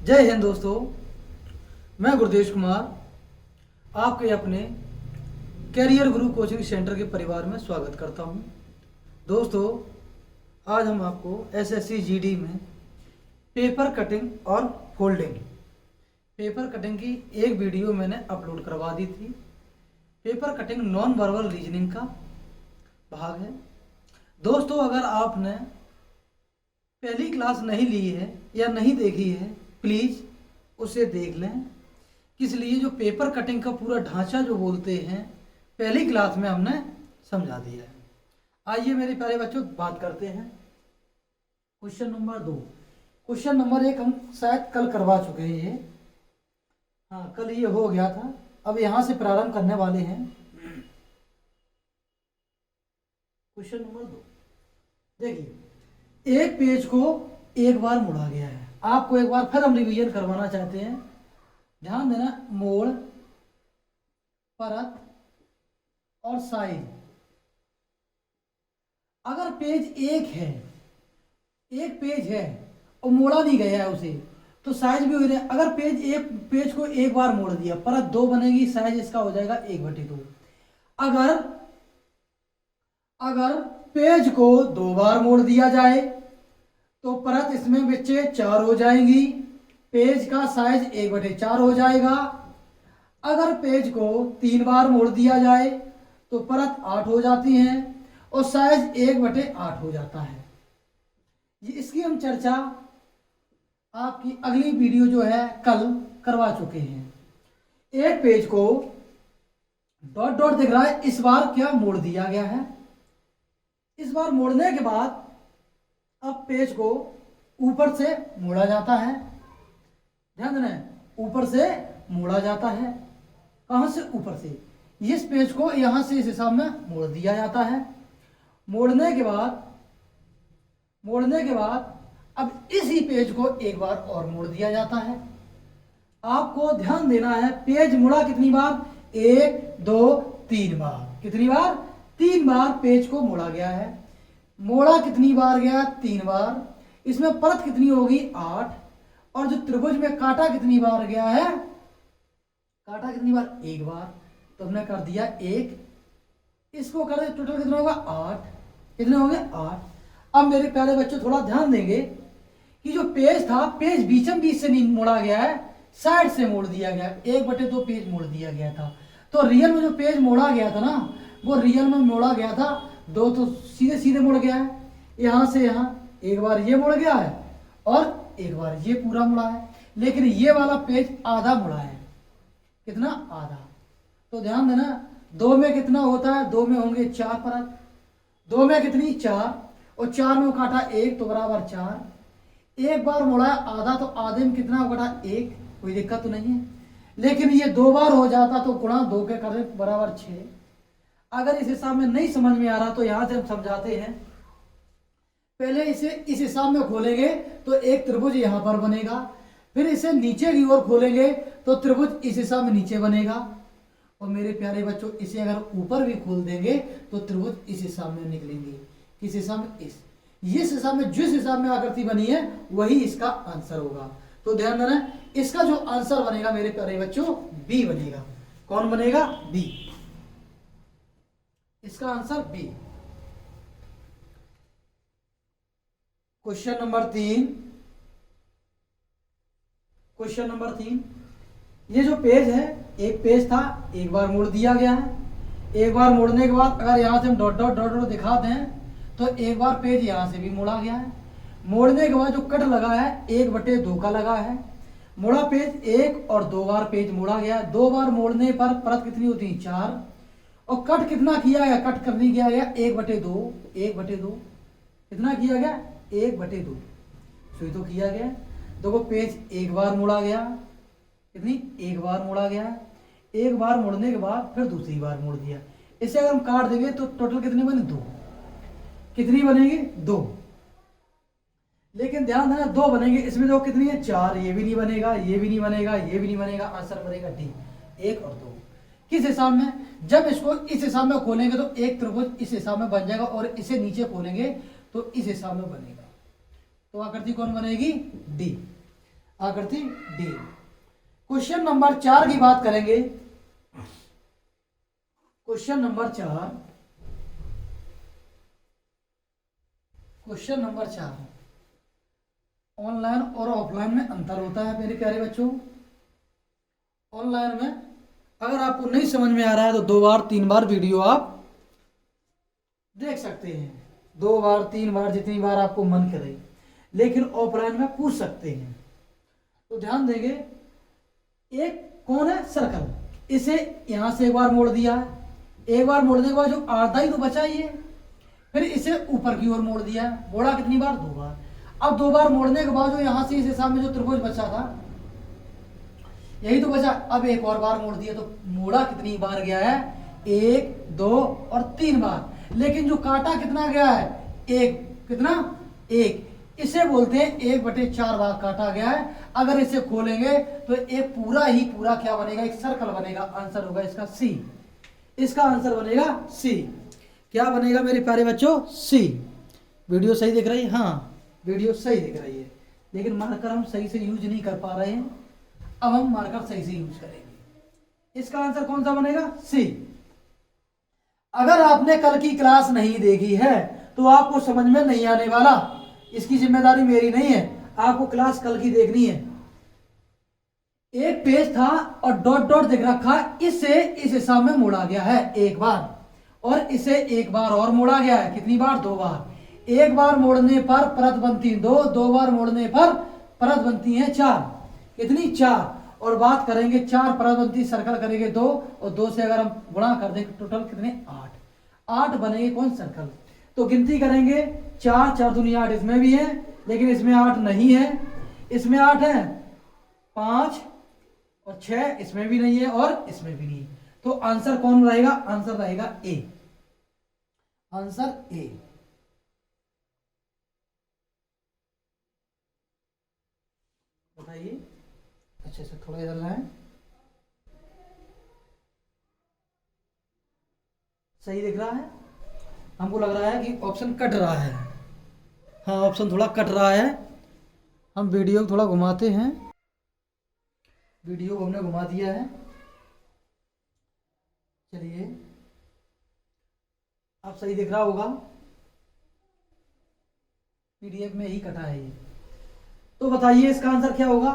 जय हिंद दोस्तों, मैं गुरदेश कुमार आपके अपने कैरियर गुरु कोचिंग सेंटर के परिवार में स्वागत करता हूं। दोस्तों, आज हम आपको एसएससी जीडी में पेपर कटिंग और पेपर कटिंग की एक वीडियो मैंने अपलोड करवा दी थी। Paper cutting non verbal reasoning का भाग है। दोस्तों, अगर आपने पहली क्लास नहीं ली है या नहीं देखी है, प्लीज़ उसे देख लें। किस लिए? जो पेपर कटिंग का पूरा ढांचा जो बोलते हैं पहली क्लास में हमने समझा दिया है। आइए मेरे प्यारे बच्चों, बात करते हैं क्वेश्चन नंबर 2। क्वेश्चन नंबर 1 हम शायद कल करवा चुके हैं। ये हाँ, कल ये हो गया था। अब यहाँ से प्रारंभ करने वाले हैं क्वेश्चन नंबर 2। देखिए, एक पेज को एक बार मोड़ा गया है। आपको एक बार फिर हम रिवीजन करवाना चाहते हैं। ध्यान देना, मोड़, परत और साइज। अगर पेज एक पेज है और मोड़ा नहीं गया है उसे, तो साइज भी हो रहा है। अगर पेज को एक बार मोड़ दिया, परत 2 बनेगी, साइज इसका हो जाएगा 1/2। अगर पेज को 2 बार मोड़ दिया जाए तो परत इसमें बच्चे 4 हो जाएंगी, पेज का साइज 1/4 हो जाएगा। अगर पेज को 3 बार मोड़ दिया जाए तो परत 8 हो जाती है और साइज 1/8 हो जाता है। इसकी हम चर्चा आपकी अगली वीडियो जो है कल करवा चुके हैं। एक पेज को डॉट डॉट दिख रहा है, इस बार क्या मोड़ दिया गया है। इस बार मोड़ने के बाद अब पेज को ऊपर से मोड़ा जाता है। ध्यान देना, ऊपर से मोड़ा जाता है। कहां से? ऊपर से। इस पेज को यहां से इस हिसाब में मोड़ दिया जाता है। मोड़ने के बाद अब इसी पेज को एक बार और मोड़ दिया जाता है। आपको ध्यान देना है, पेज मुड़ा कितनी बार? 1 2 3 बार। कितनी बार? 3 बार पेज को मोड़ा गया है। मोड़ा कितनी बार गया? 3 बार। इसमें परत कितनी होगी? 8। और जो त्रिभुज में काटा कितनी बार गया है? काटा कितनी बार? 1 बार। तो हमने कर दिया 1। इसको कर दे, टोटल कितना होगा? 8। कितने हो गए? 8। अब मेरे प्यारे बच्चों थोड़ा ध्यान देंगे कि जो पेज था, पेज बीचम बीच से नहीं मोड़ा गया है, साइड से मोड़ दिया गया। 1/2 पेज मोड़ दिया गया था। तो रियल में जो पेज मोड़ा गया था ना, वो रियल में मोड़ा गया था 2, तो सीधे सीधे मुड़ गया है। यहां से यहां एक बार ये मुड़ गया है और एक बार ये पूरा मुड़ा है। लेकिन ये वाला पेज आधा मुड़ा है। कितना? आधा। तो ध्यान देना, 2 में कितना होता है? 2 में होंगे 4 परत। 2 में कितनी? 4। और 4 में काटा 1 तो बराबर 4। एक बार मुड़ा आधा, तो आधे में कितना होगा? 1। कोई दिक्कत तो नहीं है। लेकिन ये 2 बार हो जाता तो गुणा 2 के करे बराबर 6। अगर इस हिसाब में नहीं समझ में आ रहा तो यहां से हम समझाते हैं। पहले इसे इस हिसाब में खोलेंगे तो एक त्रिभुज यहां पर बनेगा। फिर इसे नीचे की ओर खोलेंगे तो त्रिभुज इस हिसाब में नीचे बनेगा। और मेरे प्यारे बच्चों, इसे अगर ऊपर भी खोल देंगे तो त्रिभुज इस हिसाब में निकलेंगे। किस हिसाब में? इस हिसाब में, जिस हिसाब में आकृति बनी है वही इसका आंसर होगा। तो ध्यान देना, इसका जो आंसर बनेगा मेरे प्यारे बच्चों, बी बनेगा। कौन बनेगा? बी। इसका आंसर बी। Question number 3। ये जो पेज है, एक पेज था, एक बार मोड़ दिया गया है। एक बार मोड़ने के बाद अगर यहां से हम डॉट डॉट डॉट डॉट दिखा दें तो एक बार पेज यहां से भी मोड़ा गया है। मोड़ने के बाद जो कट लगा है 1/2 का लगा है। मोड़ा पेज 1 और 2 बार पेज मोड़ा गया। 2 बार मोड़ने पर परत कितनी होती है? 4। और कट कितना किया गया? कट करने किया गया 1/2। 1/2 कितना किया गया? 1/2। सही तो किया गया। देखो, पेज एक बार मोड़ा गया। कितनी? 1 बार मोड़ा गया। 1 बार मोड़ने के बाद फिर दूसरी बार मोड़ दिया। इसे अगर हम काट देंगे तो टोटल कितनी बने? 2। कितनी बनेगी? 2। लेकिन ध्यान देना, 2 बनेंगे। इसमें जो कितनी है? 4। ये भी नहीं बनेगा, ये भी नहीं बनेगा, ये भी नहीं बनेगा। आंसर बनेगा डी, 1 और 2। किस हिसाब में? जब इसको इस हिसाब में खोलेंगे तो एक त्रिभुज इस हिसाब में बन जाएगा और इसे नीचे खोलेंगे तो इस हिसाब में बनेगा। तो आकृति कौन बनेगी? डी। आकृति डी। क्वेश्चन नंबर 4 की बात करेंगे। Question number 4, question number 4, online और ऑफलाइन में अंतर होता है मेरे प्यारे बच्चों। ऑनलाइन में अगर आपको नहीं समझ में आ रहा है तो 2 बार 3 बार वीडियो आप देख सकते हैं, 2 बार 3 बार जितनी बार आपको मन करे, लेकिन ऑफलाइन में पूछ सकते हैं। तो ध्यान देंगे, एक कौन है सर्कल, इसे यहां से एक बार मोड़ दिया है, एक बार मोड़ने के बाद जो आधा ही तो बचा ये, फिर इसे ऊपर की ओर मोड़ दिया है, मोड़ा कितनी बार? 2 बार। अब 2 बार मोड़ने के बाद जो यहां से इस हिसाब में जो त्रिभुज बचा था यही तो बचा, अब एक और बार मोड़ दिया, तो मोड़ा कितनी बार गया है? 1 2 और 3 बार। लेकिन जो काटा कितना गया है? 1। कितना? 1। इसे बोलते हैं 1/4 भाग काटा गया है। अगर इसे खोलेंगे तो एक पूरा ही पूरा क्या बनेगा? एक सर्कल बनेगा। आंसर होगा इसका सी। इसका आंसर बनेगा सी। क्या बनेगा मेरे प्यारे बच्चों? सी। वीडियो सही दिख रही है? हाँ, वीडियो सही दिख रही है, लेकिन मार्कर हम सही से यूज नहीं कर पा रहे हैं। अब हम मार्कर सही से यूज करेंगे। इसका आंसर कौन सा बनेगा? सी। अगर आपने कल की क्लास नहीं देखी है तो आपको समझ में नहीं आने वाला, इसकी जिम्मेदारी मेरी नहीं है, आपको क्लास कल की देखनी है। एक पेज था और डॉट डॉट दिख रखा, इसे इस हिसाब में मोड़ा गया है 1 बार, और इसे 1 बार और मोड़ा गया है। कितनी बार? 2 बार। 1 बार मोड़ने पर परत बनती 2, 2 बार मोड़ने पर परत बनती है 4। कितनी? 4। और बात करेंगे 4 परत बनती, सर्कल करेंगे 2, और 2 से अगर हम गुणा कर देंगे टोटल कितने? 8। 8 बनेंगे कौन? सर्कल। तो गिनती करेंगे 4 4 दूनी 8, इसमें भी है, लेकिन इसमें 8 नहीं है। इसमें 8 है, 5 और 6 इसमें भी नहीं है, और इसमें भी नहीं है। तो आंसर कौन रहेगा? आंसर रहेगा ए। आंसर ए। बताइए अच्छे से, थोड़ा इधर लाएं। सही दिख रहा है? हमको लग रहा है कि ऑप्शन कट रहा है। हाँ, ऑप्शन थोड़ा कट रहा है। हम वीडियो को थोड़ा घुमाते हैं। वीडियो को हमने घुमा दिया है। चलिए, अब सही दिख रहा होगा। पीडीएफ में ही कटा है ये। तो बताइए इसका आंसर क्या होगा?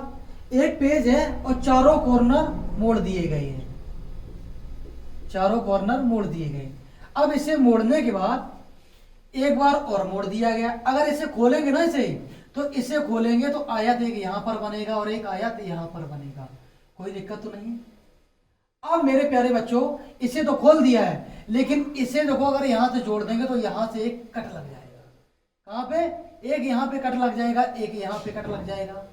एक पेज है और चारों कॉर्नर मोड़ दिए गए हैं, चारों कॉर्नर मोड़ दिए गए। अब इसे मोड़ने के बाद एक बार और मोड़ दिया गया। अगर इसे खोलेंगे ना, इसे तो इसे खोलेंगे तो आयत एक यहां पर बनेगा और एक आयत यहां पर बनेगा। कोई दिक्कत तो नहीं। अब मेरे प्यारे बच्चों, इसे तो खोल दिया है, लेकिन इसे देखो अगर यहां से जोड़ देंगे तो यहां से एक कट लग जाएगा। कहां पे? एक यहां पे कट लग जाएगा, एक यहां पे कट लग जाएगा।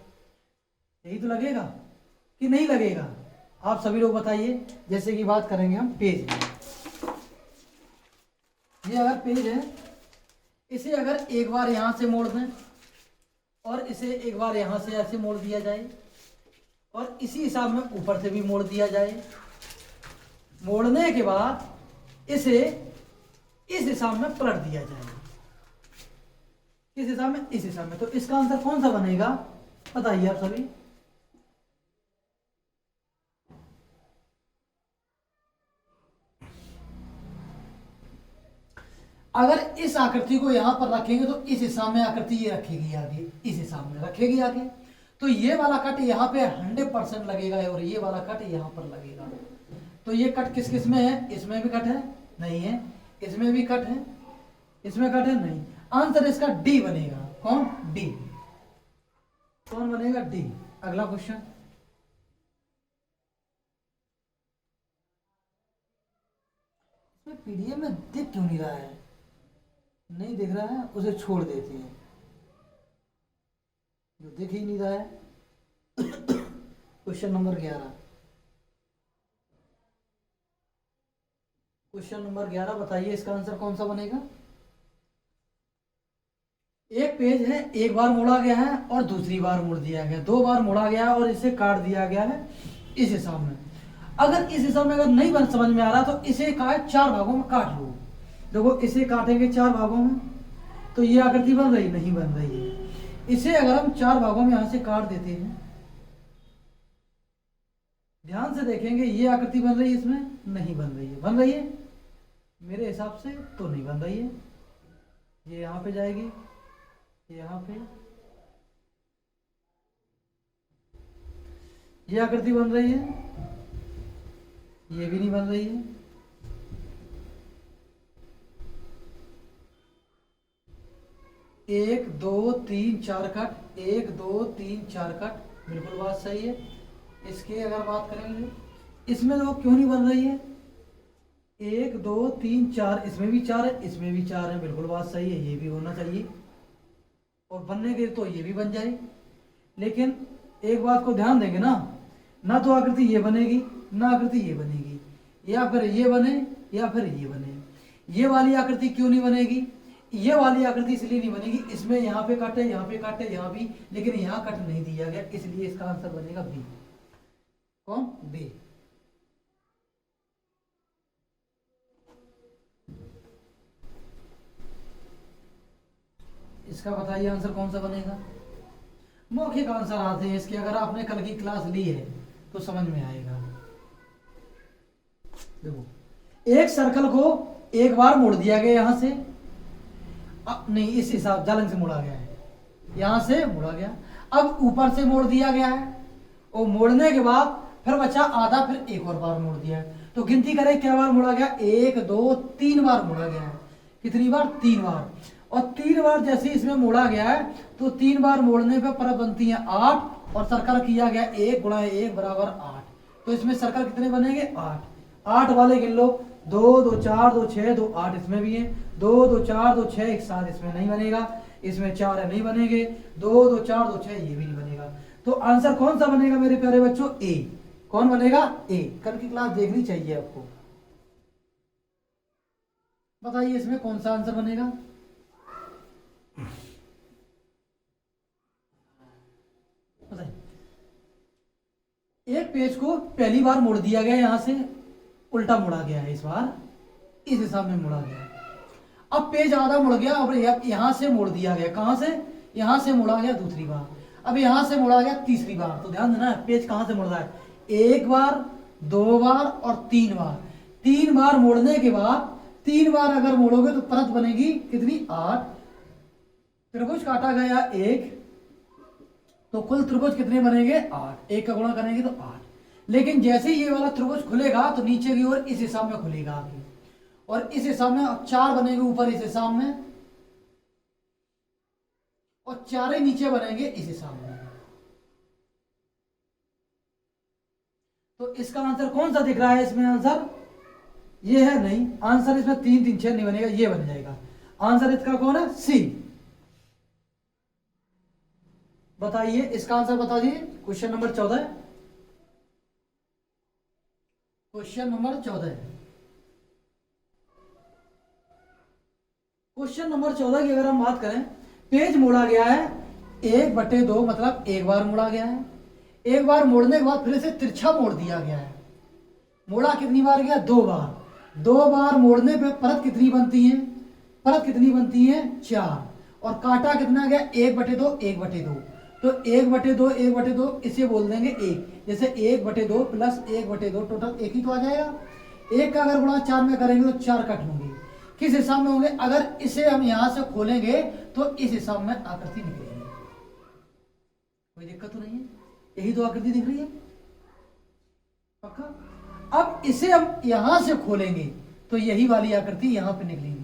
यही तो लगेगा कि नहीं लगेगा? आप सभी लोग बताइए। जैसे कि बात करेंगे हम पेज की। ये अगर पेज है, इसे अगर एक बार यहां से मोड़ दें और इसे एक बार यहां से ऐसे मोड़ दिया जाए, और इसी हिसाब में ऊपर से भी मोड़ दिया जाए। मोड़ने के बाद इसे इस हिसाब में पलट दिया जाए। किस हिसाब में? इस हिसाब में। तो इसका आंसर कौन सा बनेगा? बताइए आप सभी। अगर इस आकृति को यहां पर रखेंगे तो इस हिसाब में आकृति ये रखेगी आगे, इस हिसाब में रखेगी आगे। तो ये वाला कट यहाँ पे 100% लगेगा और ये वाला कट यहाँ पर लगेगा। तो ये कट किस किस में है? इसमें भी कट है? नहीं है। इसमें भी कट है? इसमें कट है? नहीं। आंसर इसका डी बनेगा। कौन? डी। कौन बनेगा? डी। अगला क्वेश्चन। इसमें पीडीएफ में दिख क्यों नहीं रहा है? नहीं दिख रहा है, उसे छोड़ देते हैं। जो दिख ही नहीं रहा है। Question number 11। क्वेश्चन नंबर 11 बताइए इसका आंसर कौन सा बनेगा? एक पेज है, एक बार मोड़ा गया है और दूसरी बार मोड़ दिया गया, 2 बार मोड़ा गया है और इसे काट दिया गया है इस हिसाब में। अगर इस हिसाब में अगर नहीं बन समझ में आ रहा तो इसे का 4 भागों में काट लो। देखो इसे काटेंगे 4 भागों में तो ये आकृति बन रही? नहीं बन रही है। इसे अगर हम 4 भागों में यहाँ से काट देते हैं ध्यान से देखेंगे ये आकृति बन रही है, इसमें नहीं बन रही है, बन रही है मेरे हिसाब से तो नहीं बन रही है। ये यहाँ पे जाएगी, ये यहाँ पे, ये आकृति बन रही है, ये भी नहीं बन रही है। एक दो तीन चार कट, एक दो तीन चार कट, बिल्कुल बात सही है। इसके अगर बात करेंगे, इसमें तो क्यों नहीं बन रही है? एक दो तीन चार, इसमें भी चार है, इसमें भी चार है, बिल्कुल बात सही है, ये भी होना चाहिए और बनने के तो ये भी बन जाए। लेकिन एक बात को ध्यान देंगे ना तो आकृति ये बनेगी ना आकृति ये बनेगी, या फिर ये बने या फिर ये बने। ये वाली आकृति क्यों नहीं बनेगी? ये वाली आकृति इसलिए नहीं बनेगी, इसमें यहाँ पे कट है, यहाँ पे कट है, यहाँ भी, लेकिन यहाँ कट नहीं दिया गया, इसलिए इसका आंसर बनेगा बी। कौन? बी। इसका बताइए आंसर कौन सा बनेगा? मौखिक आंसर आते हैं इसके, अगर आपने कल की क्लास ली है तो समझ में आएगा। देखो, एक सर्कल को एक बार मोड़ दिया गया यहां से, नहीं इस हिसाब जालन से मोड़ा गया है, यहां से मोड़ा गया, अब ऊपर से मोड़ दिया गया है, और मोड़ने के बाद फिर बचा आधा, फिर एक और बार मोड़ दिया है। तो गिनती करें क्या बार मोड़ा गया? एक दो तीन बार मोड़ा गया है। कितनी बार? तीन बार। और तीन बार जैसे इसमें मोड़ा गया है तो तीन बार मोड़ने पे परत बनती है 8, और सर्कल किया गया 1 गुणा 1 बराबर 8। तो इसमें सर्कल कितने बनेंगे? 8। 8 वाले गिन लो, 2 2 4 2 6 2 8 इसमें भी है, 2 2 4 2 6 एक साथ इसमें नहीं बनेगा, इसमें 4 है नहीं बनेंगे, 2 2 4 2 6 ये भी नहीं बनेगा। तो आंसर कौन सा बनेगा मेरे प्यारे बच्चों? ए। कौन बनेगा? ए। कल की क्लास देखनी चाहिए आपको। बताइए इसमें कौन सा आंसर बनेगा? एक पेज को पहली बार मोड़ दिया गया, यहां से उल्टा मोड़ा गया है, इस बार इस हिसाब में मोड़ा गया। अब पेज आधा मुड़ गया, अब यहां से मोड़ दिया गया, कहां से? यहां से मोड़ा गया दूसरी बार, अब यहां से मोड़ा गया तीसरी बार। तो ध्यान देना पेज कहां से मुड़ रहा है? एक बार, दो बार और तीन बार। तीन बार मोड़ने के बाद, तीन बार अगर मोड़ोगे तो परत बनेगी कितनी? 8। त्रिभुज काटा गया 1, तो कुल त्रिभुज कितने बनेंगे? 8। 1 का गुणा करेंगे तो 8। लेकिन जैसे ये वाला त्रिभुज खुलेगा तो नीचे की ओर इस हिसाब में खुलेगा आगे, और इस हिसाब में 4 बनेंगे ऊपर इस हिसाब में, और 4 ही नीचे बनेंगे इस हिसाब में। तो इसका आंसर कौन सा दिख रहा है इसमें? आंसर ये है नहीं, आंसर इसमें 3 3 6 नहीं बनेगा, ये बन जाएगा। आंसर इसका कौन है? सी। बताइए इसका आंसर बता दिए। Question number 14, question number 14, question number 14 की अगर हम बात करें, पेज मोड़ा गया है 1/2, मतलब एक बार मोड़ा गया है। एक बार मोड़ने के बाद फिर से तिरछा मोड़ दिया गया है। मोड़ा कितनी बार गया? 2 बार। 2 बार मोड़ने पे परत कितनी बनती है? परत कितनी बनती है? 4। और काटा कितना गया? 1/2 1/2। तो 1/2 1/2 इसे बोल देंगे 1। जैसे 1/2 प्लस 1/2 टोटल 1 ही तो आ जाएगा। 1 का अगर गुणा 4 में करेंगे तो 4 कट होंगे। किस हिसाब में होंगे? अगर इसे हम यहां से खोलेंगे तो इस हिसाब में आकृति निकलेगी। कोई दिक्कत तो नहीं है? यही तो आकृति दिख रही है पक्का। अब इसे हम यहां से खोलेंगे तो यही वाली आकृति यहां पे निकलेगी।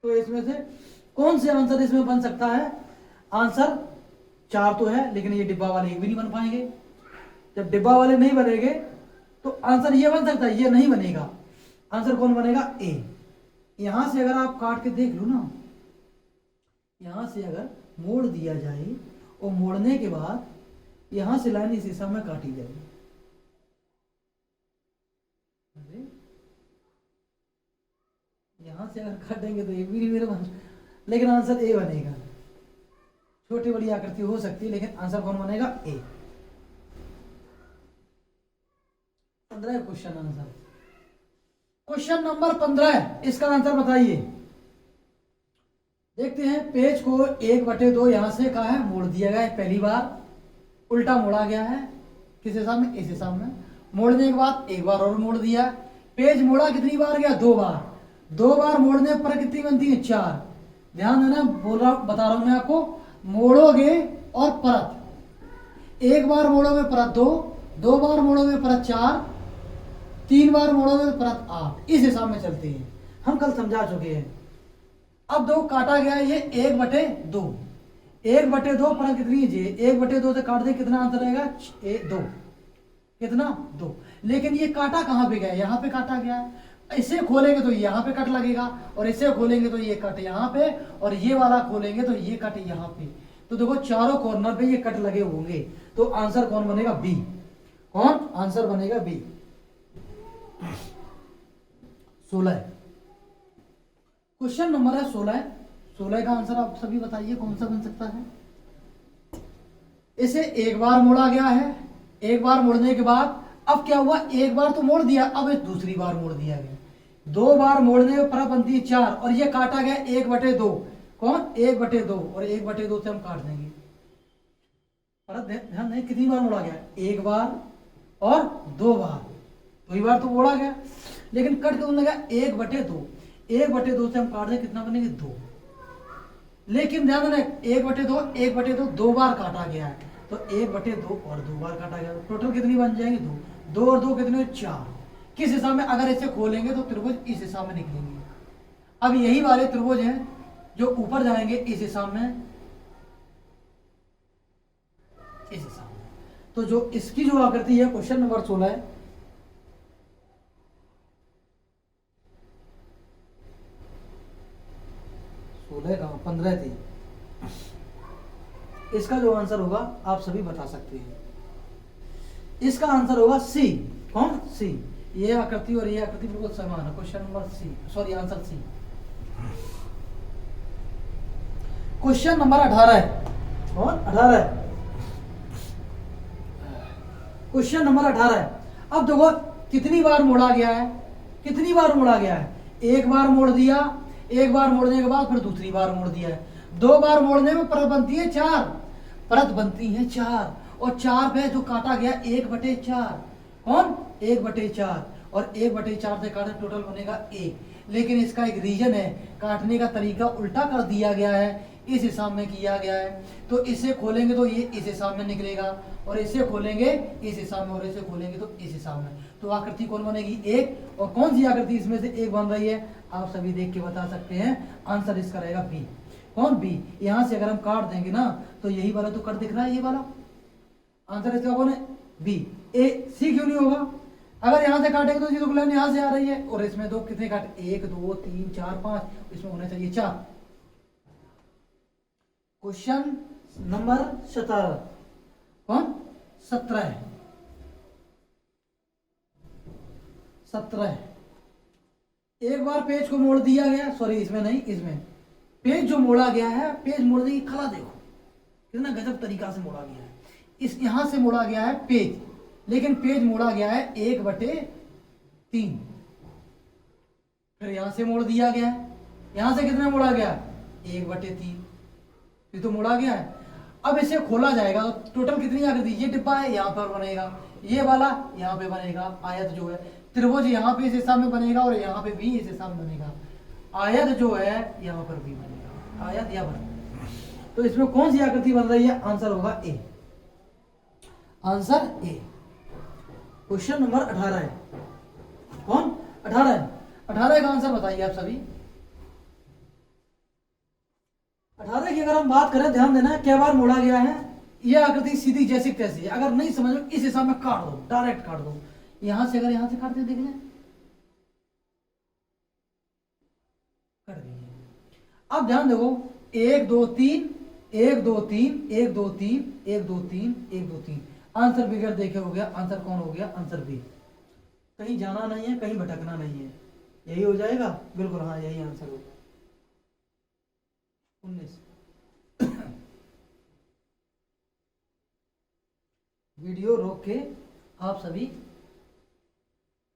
तो इसमें से कौन से आंसर इसमें बन सकता है? आंसर 4 तो है, लेकिन ये डिब्बा वाले एक भी नहीं बन पाएंगे। जब डिब्बा वाले नहीं बनेंगे तो आंसर ये बन सकता है, ये नहीं बनेगा। आंसर कौन बनेगा? ए। यहां से अगर आप काट के देख लो ना, यहां से अगर मोड़ दिया जाए और मोड़ने के बाद यहां से लाइन इस हिसाब में काटी जाए, यहां से अगर काटेंगे तो एक भी नहीं मेरा, लेकिन आंसर ए बनेगा। छोटी बड़ी आकृति हो सकती है, लेकिन आंसर कौन बनेगा? ए। 15 क्वेश्चन आंसर। क्वेश्चन नंबर 15, इसका आंसर बताइए। देखते हैं पेज को 1/2 यहाँ से कहा है मोड़ दिया गया है, पहली बार उल्टा मोड़ा गया है, किस हिसाब में, इस हिसाब में। मोड़ने के बाद एक बार और मोड़ दिया, पेज मोड़ा कितनी बार गया, 2 बार। 2 बार मोड़ने पर कितनी बनती है, 4। ध्यान देना, बोला बता रहा हूं मैं आपको, मोड़ोगे और परत, एक बार मोड़ोगे परत 2, 2 बार मोड़ोगे परत 4, 3 बार मोड़ोगे परत 8, इस हिसाब में चलती है, हम कल समझा चुके हैं। अब 2 काटा गया है, ये 1/2, 1/2 परत कितनी है, 1/2 से काट दे, कितना आंसर रहेगा, 2, कितना, 2। लेकिन ये काटा कहाँ पे गया, यहाँ पे काटा गया है, इसे खोलेंगे तो यहाँ पे कट लगेगा, और इसे खोलेंगे तो ये कट यहाँ पे, और ये वाला खोलेंगे तो ये कट यहाँ पे। तो देखो चारों कॉर्नर पे ये कट लगे होंगे, तो आंसर कौन बनेगा, बी। कौन आंसर बनेगा, बी। 16 क्वेश्चन नंबर है 16। 16 का आंसर आप सभी बताइए कौन सा बन सकता है। इसे एक बार मोड़ा गया है, एक बार मोड़ने के बाद अब क्या हुआ, एक बार तो मोड़ दिया, अब दूसरी बार मोड़ दिया गया, 2 बार मोड़ने पर परत बनती है 4, और ये काटा गया 1/2। कौन, 1/2, और 1/2 से हम काट देंगे। परत ध्यान दें कितनी बार मोड़ा गया, एक बार और 2 बार, 2 बार तो मोड़ा गया, लेकिन कट कितना लगा, 1/2। 1/2 से हम काट दें, कितना बनेंगे, 2। लेकिन ध्यान देना, 1/2 2 बार काटा गया है, तो 1/2 और 2 बार काटा गया, टोटल कितनी बन जाएंगे, 2। 2 और 2 कितने, 4। किस हिसाब में, अगर इसे खोलेंगे तो त्रिभुज इस हिसाब में निकलेंगे। अब यही वाले त्रिभुज हैं जो ऊपर जाएंगे इस हिसाब में, इस हिसाब में। तो जो इसकी जो आकृति है, क्वेश्चन नंबर 16 है, का 15 थी, इसका जो आंसर होगा आप सभी बता सकते हैं। इसका आंसर होगा सी। कौन, सी। ये आकृति और ये आकृति बिल्कुल समान है, question number C, sorry answer C. Question number 18 है, कौन, 18 है, क्वेश्चन नंबर 18 है। अब देखो कितनी बार मोड़ा गया है, कितनी बार मोड़ा गया है, एक बार मोड़ दिया, एक बार मोड़ने के बाद फिर दूसरी बार मोड़ दिया है, 2 बार मोड़ने में परत बनती है 4, परत बनती है 4, और 4 पे जो काटा गया 1/4। कौन, 1/4, और 1/4 से काटा, टोटल बनेगा 1। लेकिन इसका एक रीजन है, काटने का तरीका उल्टा कर दिया गया है, इस हिसाब में किया गया है। तो इसे खोलेंगे तो ये इस हिसाब में निकलेगा, और इसे खोलेंगे इस हिसाब में, और इसे खोलेंगे तो इस हिसाब में। तो आकृति कौन बनेगी, 1। और कौन सी आकृति इसमें से एक बन रही है, आप सभी देख के बता सकते हैं। आंसर इसका रहेगा बी। कौन, बी। यहां से अगर हम काट देंगे ना, तो यही वाला तो कट दिख रहा है, ये वाला। आंसर इसका कौन है, बी। ए, सी क्यों नहीं होगा, अगर यहां से काटेंगे तो जीरो लाइन यहां से आ रही है, और इसमें 2 कितने काट, 1 2 3 4 5, इसमें होना चाहिए 4। क्वेश्चन नंबर 17, कौन, 17 है, 17। एक बार पेज को मोड़ दिया गया, सॉरी इसमें नहीं, इसमें पेज जो मोड़ा गया है, पेज मोड़ने की कला देखो कितना गजब तरीका से मोड़ा गया है। इस यहां से मोड़ा गया है पेज, लेकिन पेज मोड़ा गया है 1/3, फिर यहां से मोड़ दिया गया है, यहां से कितना मोड़ा गया, 1/3, ये तो मोड़ा गया है। अब इसे खोला जाएगा तो टोटल कितनी आकृति, ये डिब्बा है यहाँ पर बनेगा, ये वाला यहाँ पे बनेगा, आयत जो है, त्रिभुज यहाँ पे इस हिसाब में बनेगा, और यहाँ पे भी इस हिसाब में बनेगा, आयत जो है यहाँ पर भी बनेगा, आयत यहाँ पर। तो इसमें कौन सी आकृति बन रही है, आंसर होगा A. Answer A. Question number 18 है, कौन, 18 है। 18 का आंसर बताइए आप सभी। 18 की अगर हम बात करें, ध्यान देना क्या बार मोड़ा गया है, यह आकृति सीधी जैसी तैसी है। अगर नहीं समझ में, इस हिसाब में काट दो, डायरेक्ट काट दो, यहां से अगर यहां से काटते देख लें, कर दीजिए। अब ध्यान देखो, 1 2 3, 1 2 3, 1 2 3, 1 2 3, 1 2 3, आंसर बिगड़ देखे हो गया, आंसर कौन हो गया, आंसर बी। कहीं जाना नहीं है, कहीं भटकना नहीं है, यही हो जाएगा, बिल्कुल हाँ यही आंसर होगा। 19। वीडियो रोक के आप सभी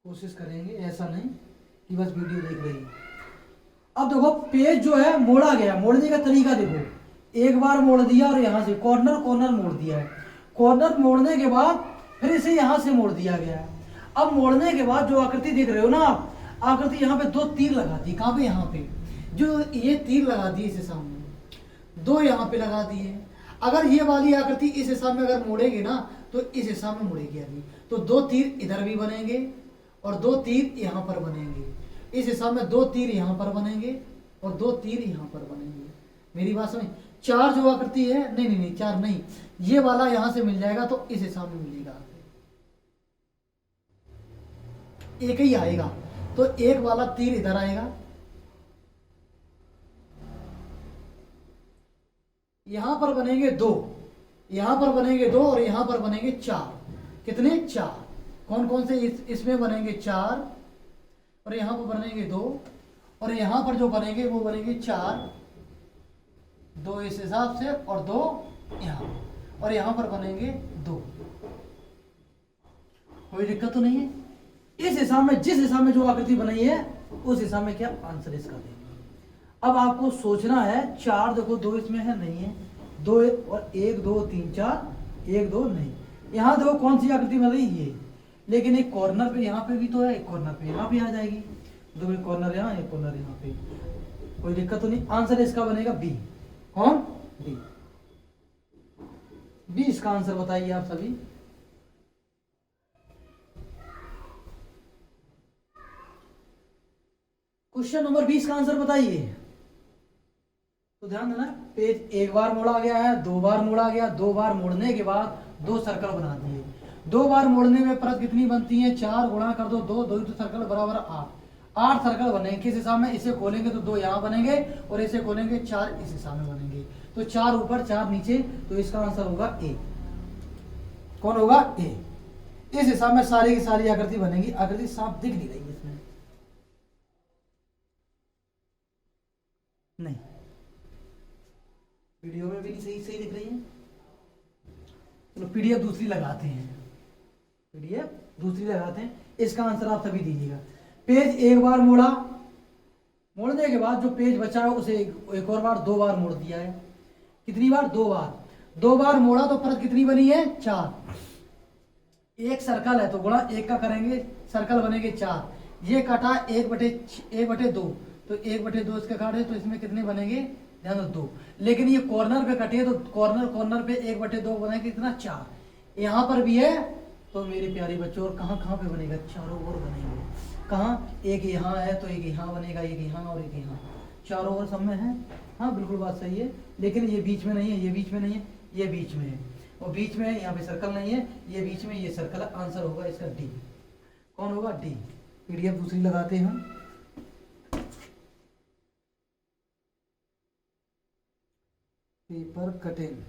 कोशिश करेंगे, ऐसा नहीं कि बस वीडियो देख रही है। अब देखो पेज जो है मोड़ा गया, मोड़ने का तरीका देखो, एक बार मोड़ दिया और यहां से कॉर्नर कॉर्नर मोड़ दिया है, कॉर्नर मोड़ने के बाद फिर इसे यहां से मोड़ दिया गया है। अब मोड़ने के बाद जो आकृति देख रहे हो ना आप, आकृति यहाँ पे दो तीर लगा दी, कहाँ पे, यहाँ पे जो ये तीर लगा दिए इस सामने, दो यहाँ पे लगा दिए। अगर ये वाली आकृति इस हिसाब में अगर मोड़ेगी ना तो इस हिसाब में मुड़ेगी अभी, तो दो तीर इधर भी बनेंगे और दो तीर यहाँ पर बनेंगे, इस हिसाब में दो तीर यहाँ पर बनेंगे और दो तीर यहाँ पर बनेंगे। मेरी बात समझ, चार जो आकृति है, नहीं नहीं नहीं चार नहीं, ये वाला यहाँ से मिल जाएगा तो इस हिसाब में मिलेगा, एक ही आएगा, तो एक वाला तीर इधर आएगा, यहां पर बनेंगे दो, यहां पर बनेंगे दो और यहां पर बनेंगे चार। कितने, चार। कौन कौन से, इसमें बनेंगे चार और यहां पर बनेंगे दो और यहां पर जो बनेंगे वो बनेंगे चार, दो इस हिसाब से और दो यहां, और यहां पर बनेंगे दो। कोई दिक्कत तो नहीं है? इस हिसाब में, जिस हिसाब में जो आकृति बनाई है उस हिसाब में क्या आंसर इसका देंगे। अब आपको सोचना है, चार देखो, दो इसमें है, नहीं है, दो और एक दो तीन चार, एक दो नहीं, यहाँ देखो कौन सी आकृति बन रही, ये, लेकिन एक कॉर्नर पे यहाँ पे भी तो है, एक कॉर्नर पे यहाँ पे आ जाएगी, दो एक कॉर्नर यहाँ, एक कॉर्नर यहाँ पे, कोई दिक्कत तो नहीं। आंसर इसका बनेगा बी। कौन, बी। बी इसका आंसर बताइए आप सभी। क्वेश्चन नंबर 20 का आंसर बताइए। तो ध्यान देना, पेज एक बार मोड़ा गया है, दो बार मोड़ा गया, दो बार मोड़ने के बाद दो सर्कल बना दिए, दो बार मोड़ने में परत कितनी बनती है, चार गुणा कर दो दो, दो सर्कल बराबर आठ, आठ सर्कल बनेंगे। किस हिसाब में, इसे खोलेंगे तो दो यहाँ बनेंगे और इसे खोलेंगे चार इस हिसाब में बनेंगे, तो चार ऊपर चार नीचे, तो इसका आंसर होगा ए। कौन होगा, ए। इस हिसाब में सारी की सारी आकृति बनेगी। आकृति साफ दिख नहीं रही है इसमें, नहीं, वीडियो में भी नहीं सही सही दिख रही है। चलो पीडीएफ दूसरी लगाते हैं, पीडीएफ दूसरी लगाते हैं। इसका आंसर आप सभी दीजिएगा। पेज एक बार मोड़ा, मोड़ने के बाद जो पेज बचा है उसे एक और बार, दो बार मोड़ दिया है। कितनी बार, दो बार, दो बार मोड़ा तो परत कितनी बनी है, चार। एक सर्कल है तो गुणा एक का करेंगे, सर्कल बनेंगे चार। ये कटा एक बटे दो, तो एक बटे दो इसका काटे तो इसमें कितने बनेंगे, ध्यान दो, दो। लेकिन ये कॉर्नर पे कटे तो कॉर्नर पे एक बटे दो बनेगा कितना, चार। यहाँ पर भी है, तो मेरे प्यारे बच्चों, और कहाँ कहाँ पे बनेगा, चारों ओर बनेंगे। कहाँ, एक यहाँ है तो एक यहाँ बनेगा, एक यहाँ और एक यहाँ, चारों ओर सब में है। हाँ बिल्कुल बात सही है, लेकिन ये बीच में नहीं है, ये बीच में नहीं है, ये बीच में है, और बीच में यहाँ पे सर्कल नहीं है, ये बीच में, ये सर्कल है। आंसर होगा इसका डी। कौन होगा, डी। पीडीएफ दूसरी लगाते हैं हम। पेपर कटिंग,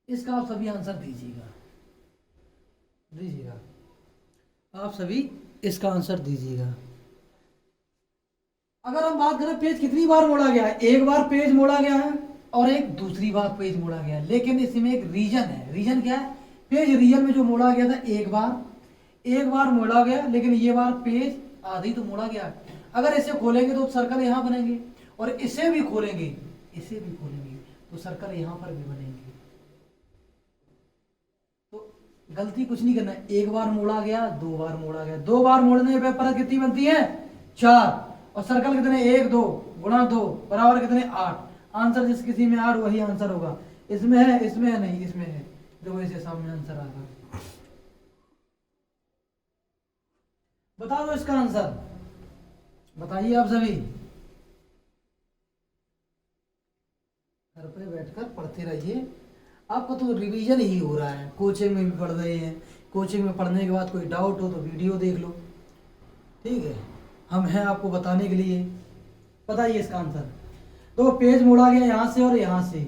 इसका आप सभी आंसर दीजिएगा, आप सभी इसका आंसर दीजिएगा। अगर हम बात करें पेज कितनी बार मोड़ा गया है, एक बार पेज मोड़ा गया है और एक दूसरी बार पेज मोड़ा गया है, लेकिन इसमें एक रीजन है। रीजन क्या है, पेज रियल में जो मोड़ा गया था एक बार मोड़ा गया, लेकिन ये बार पेज आधी तो मोड़ा गया। अगर इसे खोलेंगे तो सर्कल यहाँ बनेंगे, और इसे भी खोलेंगे तो सर्कल यहाँ पर भी बनेंगे। गलती कुछ नहीं करना है, एक बार मोड़ा गया, दो बार मोड़ा गया, दो बार मोड़ने पे परत कितनी बनती है, चार, और सर्कल कितने, एक दो गुणा दो बराबर कितने, आठ। आंसर जिस किसी में आठ वही आंसर होगा। इसमें है, इसमें है, नहीं इसमें है, देखो इसे सामने आंसर आ गया। बता दो इसका आंसर, बताइए आप सभी। घर पे बैठकर पढ़ते रहिए, आपको तो रिवीजन ही हो रहा है, कोचिंग में भी पढ़ रहे हैं, कोचिंग में पढ़ने के बाद कोई डाउट हो तो वीडियो देख लो, ठीक है। हम हैं आपको बताने के लिए। बताइए इसका आंसर। तो पेज मोड़ा गया यहाँ से और यहाँ से,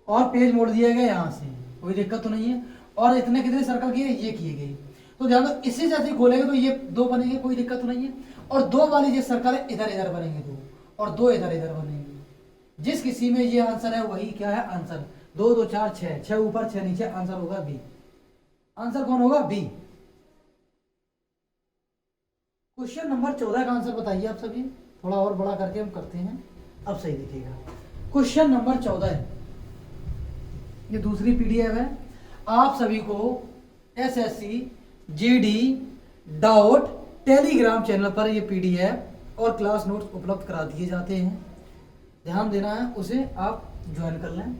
और पेज मोड़ दिया गया यहाँ से, कोई दिक्कत तो नहीं है। और इतने कितने सर्कल किए, ये किए गए। तो ध्यान दो, इसी जैसे खोलेंगे तो ये दो बनेंगे, कोई दिक्कत तो नहीं है। और दो वाली जो सर्कल है इधर इधर बनेंगे दो, और दो इधर इधर बनेंगे। जिस किसी में ये आंसर है वही क्या है आंसर। 2 2 4 6, 6 ऊपर 6 नीचे, आंसर होगा बी। आंसर कौन होगा, बी। क्वेश्चन नंबर 14 का आंसर बताइए आप सभी। थोड़ा और बड़ा करके हम करते हैं, अब सही दिखेगा। क्वेश्चन नंबर 14 है, ये दूसरी पीडीएफ है। आप सभी को SSC GD dot Telegram channel पर ये पीडीएफ और क्लास नोट्स उपलब्ध करा दिए जाते हैं। ध्यान देना है, उसे आप ज्वाइन कर लें।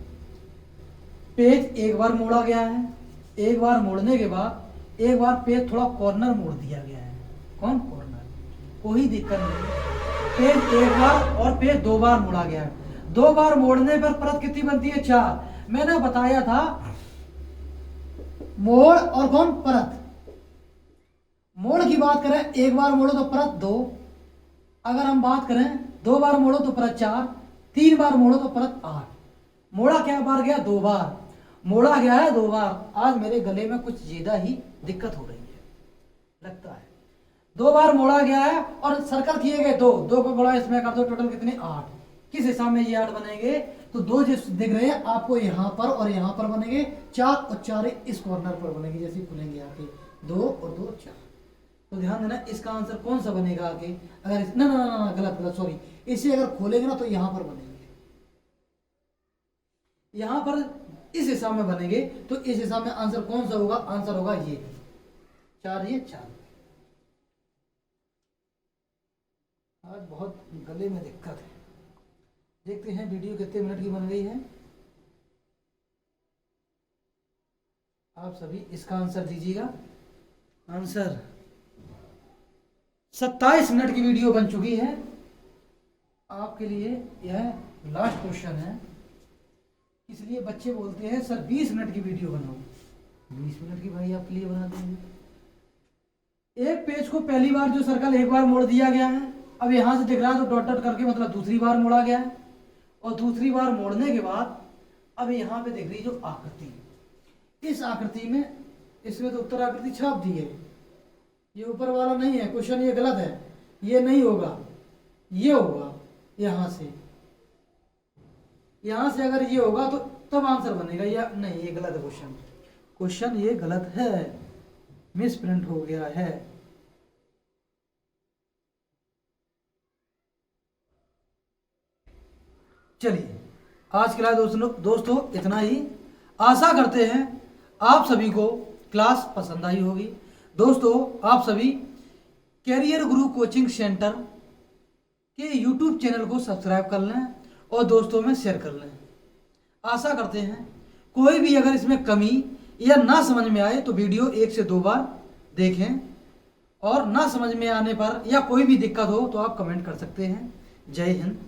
पेज एक बार मोड़ा गया है, एक बार मोड़ने के बाद एक बार पेज थोड़ा कॉर्नर मोड़ दिया गया है। कौन, कॉर्नर, कोई दिक्कत नहीं। पेज एक बार और पेज 2 बार मोड़ा गया है। 2 बार मोड़ने पर परत कितनी बनती है, 4। मैंने बताया था मोड़ और कौन, परत। मोड़ की बात करें, एक बार मोड़ो तो परत 2। अगर हम बात करें 2 बार मोड़ो तो परत 4, 3 बार मोड़ो तो परत 8। मोड़ा क्या बार गया, 2 बार मोड़ा गया है, 2 बार। आज मेरे गले में कुछ ज्यादा ही दिक्कत हो रही है लगता है। 2 बार मोड़ा गया है और सर्कल किए गए 2 2 को बड़ा इसमें कर दो, टोटल कितने, 8। किस हिसाब में ये 8 बनेंगे, तो 2 जो दिख रहे हैं आपको यहाँ पर और यहाँ पर बनेंगे 4, और 4 इस कॉर्नर पर बनेंगे, जैसे खुलेंगे आके 2 और 2 4। तो ध्यान देना, इसका आंसर कौन सा बनेगा आगे। अगर ना ना ना ना गलत गलत सॉरी, इसे अगर खोलेंगे ना तो यहाँ पर बनेंगे, यहाँ पर इस हिसाब में बनेंगे। तो इस हिसाब में आंसर कौन सा होगा, आंसर होगा ये 4, ये 4। आज बहुत गले में दिक्कत है। देखते हैं वीडियो कितने मिनट की बन गई है। आप सभी इसका आंसर दीजिएगा। आंसर 27 मिनट की वीडियो बन चुकी है। आपके लिए यह लास्ट क्वेश्चन है, इसलिए बच्चे बोलते हैं सर 20 मिनट की वीडियो बनाओ। 20 मिनट की भाई आपके लिए बना देंगे। एक पेज को पहली बार जो सर्कल एक बार मोड़ दिया गया है, अब यहां से दिख रहा है तो डॉट डॉट करके मतलब दूसरी बार मोड़ा गया है। और दूसरी बार मोड़ने के बाद अब यहाँ पे दिख रही जो आकृति, इस आकृति में, इसमें तो उत्तर आकृति छाप दी है, ये ऊपर वाला नहीं है क्वेश्चन, ये गलत है, ये नहीं होगा, ये होगा। यहाँ से अगर ये होगा तो तब आंसर बनेगा, या नहीं, ये गलत है क्वेश्चन। क्वेश्चन ये गलत है, मिस प्रिंट हो गया है। चलिए आज के लिए दोस्तों इतना ही। आशा करते हैं आप सभी को क्लास पसंद आई होगी। दोस्तों आप सभी कैरियर गुरु कोचिंग सेंटर के यूट्यूब चैनल को सब्सक्राइब कर लें और दोस्तों में शेयर कर लें। आशा करते हैं कोई भी अगर इसमें कमी या ना समझ में आए तो वीडियो 1 से 2 बार देखें, और ना समझ में आने पर या कोई भी दिक्कत हो तो आप कमेंट कर सकते हैं। जय हिंद।